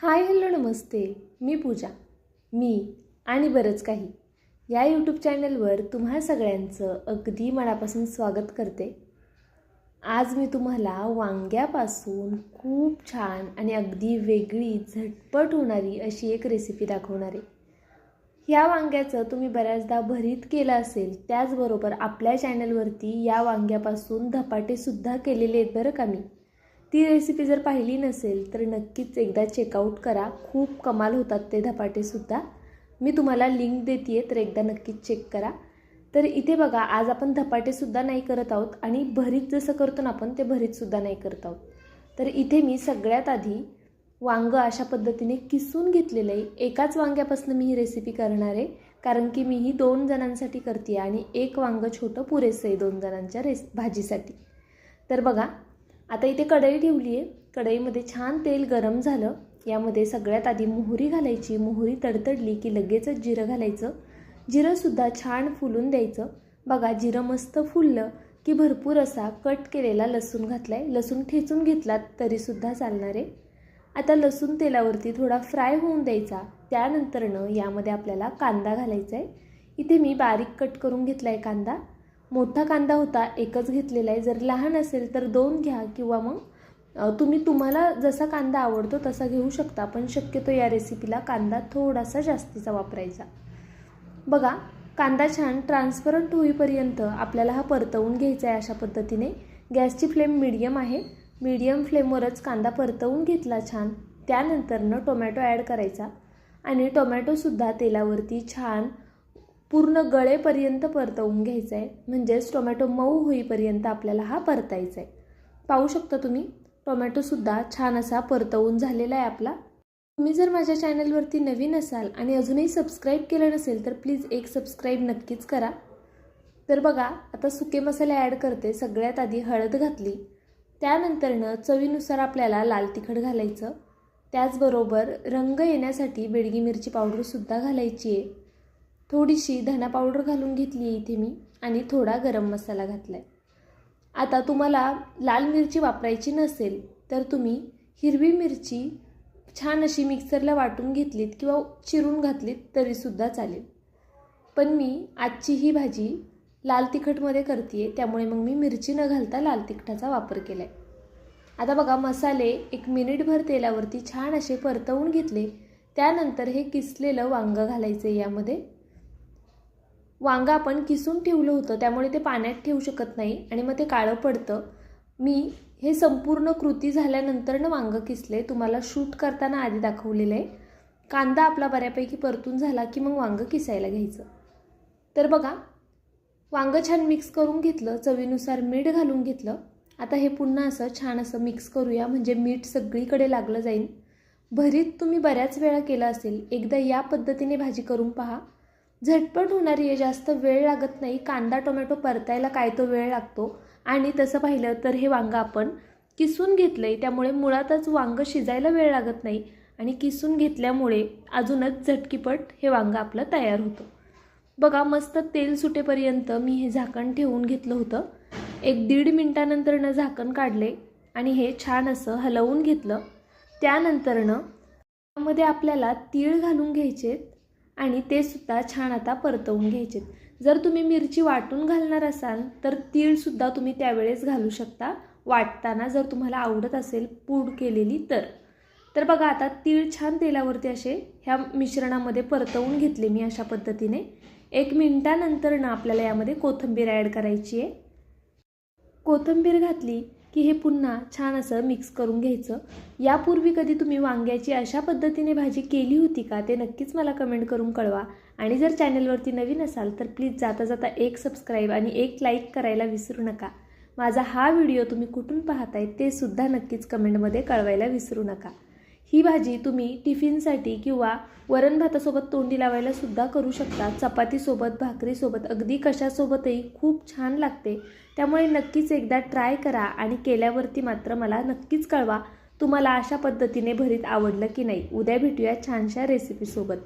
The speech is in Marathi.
हाय हॅलो नमस्ते. मी पूजा. मी आणि बरंच काही या यूट्यूब चॅनलवर तुम्हा सगळ्यांचं अगदी मनापासून स्वागत करते. आज मी तुम्हाला वांग्यापासून खूप छान आणि अगदी वेगळी झटपट होणारी अशी एक रेसिपी दाखवणार आहे. ह्या वांग्याचं तुम्ही बऱ्याचदा भरीत केलं असेल, त्याचबरोबर आपल्या चॅनलवरती या वांग्यापासून धपाटेसुद्धा केलेले आहेत बरं का. मी ती रेसिपी जर पाहिली नसेल तर नक्कीच एकदा चेकआउट करा. खूप कमाल होतात ते धपाटेसुद्धा. मी तुम्हाला लिंक देते आहे, तर एकदा नक्कीच चेक करा. तर इथे बघा, आज आपण धपाटेसुद्धा नाही करत आहोत आणि भरीत जसं करतो ना आपण ते भरीतसुद्धा नाही करत आहोत. तर इथे मी सगळ्यात आधी वांगं अशा पद्धतीने किसून घेतलेलं आहे. एकाच वांग्यापासून मी ही रेसिपी करणार आहे, कारण की मी ही 2 जणांसाठी करते आणि एक वांगं छोटं पुरेसं आहे 2 जणांच्या भाजीसाठी. तर बघा, आता इथे कढई ठेवली आहे. कढईमध्ये छान तेल गरम झालं. यामध्ये सगळ्यात आधी मोहरी घालायची. मोहरी तडतडली की लगेचच जिरं घालायचं. जिरंसुद्धा छान फुलून द्यायचं. बघा, जिरं मस्त फुललं की भरपूर असा कट केलेला लसूण घातला आहे. लसूण ठेचून घेतलात तरीसुद्धा चालणार आहे. आता लसूण तेलावरती थोडा फ्राय होऊन द्यायचा. त्यानंतरनं यामध्ये आपल्याला कांदा घालायचा आहे. इथे मी बारीक कट करून घेतला आहे कांदा. मोठा कांदा होता, एकच घेतलेला आहे. जर लहान असेल तर 2 घ्या किंवा मग तुम्हाला जसा कांदा आवडतो तसा घेऊ शकता, पण शक्यतो या रेसिपीला कांदा थोडासा जास्तीचा वापरायचा. बघा, कांदा छान ट्रान्सपरंट होईपर्यंत आपल्याला हा परतवून घ्यायचा आहे. अशा पद्धतीने गॅसची फ्लेम मीडियम आहे. मीडियम फ्लेमवरच कांदा परतवून घेतला छान. त्यानंतरनं टोमॅटो ॲड करायचा आणि टोमॅटोसुद्धा तेलावरती छान पूर्ण गळेपर्यंत परतवून घ्यायचा आहे. म्हणजेच टोमॅटो मऊ होईपर्यंत आपल्याला हा परतायचा आहे. पाहू शकता तुम्ही, टोमॅटोसुद्धा छान असा परतवून झालेला आहे आपला. तुम्ही जर माझ्या चॅनलवरती नवीन असाल आणि अजूनही सबस्क्राईब केलं नसेल तर प्लीज एक सबस्क्राईब नक्कीच करा. तर बघा, आता सुके मसाले ॲड करते. सगळ्यात आधी हळद घातली. त्यानंतरनं चवीनुसार आपल्याला लाल तिखट घालायचं. त्याचबरोबर रंग येण्यासाठी बेडगी मिरची पावडरसुद्धा घालायची आहे. थोडीशी धना पावडर घालून घेतली आहे इथे मी आणि थोडा गरम मसाला घातला आहे. आता तुम्हाला लाल मिरची वापरायची नसेल तर तुम्ही हिरवी मिरची छान अशी मिक्सरला वाटून घेतलीत किंवा चिरून घातलीत तरीसुद्धा चालेल. पण मी आजची ही भाजी लाल तिखटमध्ये करते आहे, त्यामुळे मग मी मिरची न घालता लाल तिखटाचा वापर केला आहे. आता बघा, मसाले 1 मिनिटभर तेलावरती छान असे परतवून घेतले. त्यानंतर हे किसलेलं वांगं घालायचं आहे यामध्ये. वांगं आपण किसून ठेवलं होतं, त्यामुळे ते पाण्यात ठेवू शकत नाही आणि मग ते काळं पडतं. मी हे संपूर्ण कृती झाल्यानंतरनं वांगं किसले. तुम्हाला शूट करताना आधी दाखवलेलं आहे. कांदा आपला बऱ्यापैकी परतून झाला की मग वांगं किसायला घ्यायचं. तर बघा, वांगं छान मिक्स करून घेतलं. चवीनुसार मीठ घालून घेतलं. आता हे पुन्हा असं छान असं मिक्स करूया, म्हणजे मीठ सगळीकडे लागलं जाईल. भरीत तुम्ही बऱ्याच वेळा केलं असेल, एकदा या पद्धतीने भाजी करून पहा. झटपट होणारी आहे, जास्त वेळ लागत नाही. कांदा टोमॅटो परतायला काय तो वेळ लागतो, आणि तसं पाहिलं तर हे वांगं आपण किसून घेतलं आहे, त्यामुळे मुळातच वांगं शिजायला वेळ लागत नाही आणि किसून घेतल्यामुळे अजूनच झटकीपट हे वांगं आपलं तयार होतं. बघा, मस्त तेल सुटेपर्यंत मी हे झाकण ठेवून घेतलं होतं. 1-1.5 मिनिटानंतरनं झाकण काढले आणि हे छान असं हलवून घेतलं. त्यानंतरनं त्यामध्ये आपल्याला तीळ घालून घ्यायचे आणि ते सुद्धा छान आता परतवून घ्यायचे. जर तुम्ही मिरची वाटून घालणार असाल तर तीळसुद्धा तुम्ही त्यावेळेस घालू शकता वाटताना, जर तुम्हाला आवडत असेल पूड केलेली तर. तर बघा, आता तीळ छान तेलावरती असे ह्या मिश्रणामध्ये परतवून घेतले मी अशा पद्धतीने. 1 मिनिटानंतरनं आपल्याला यामध्ये कोथिंबीर ॲड करायची आहे. कोथिंबीर घातली की हे पुन्हा छान असं मिक्स करून घ्यायचं. यापूर्वी कधी तुम्ही वांग्याची अशा पद्धतीने भाजी केली होती का, ते नक्कीच मला कमेंट करून कळवा. आणि जर चॅनलवरती नवीन असाल तर प्लीज जाता जाता एक सबस्क्राईब आणि एक लाईक करायला विसरू नका. माझा हा व्हिडिओ तुम्ही कुठून पाहताय ते सुद्धा नक्कीच कमेंटमध्ये कळवायला विसरू नका. ही भाजी तुम्ही टिफिनसाठी किंवा वरण भातासोबत तोंडी लावायला सुद्धा करू शकता. चपातीसोबत, भाकरीसोबत, अगदी कशासोबतही खूप छान लागते. त्यामुळे नक्कीच एकदा ट्राय करा आणि केल्यावरती मात्र मला नक्कीच कळवा तुम्हाला अशा पद्धतीने भरीत आवडलं की नाही. उद्या भेटूया छानशा रेसिपीसोबत.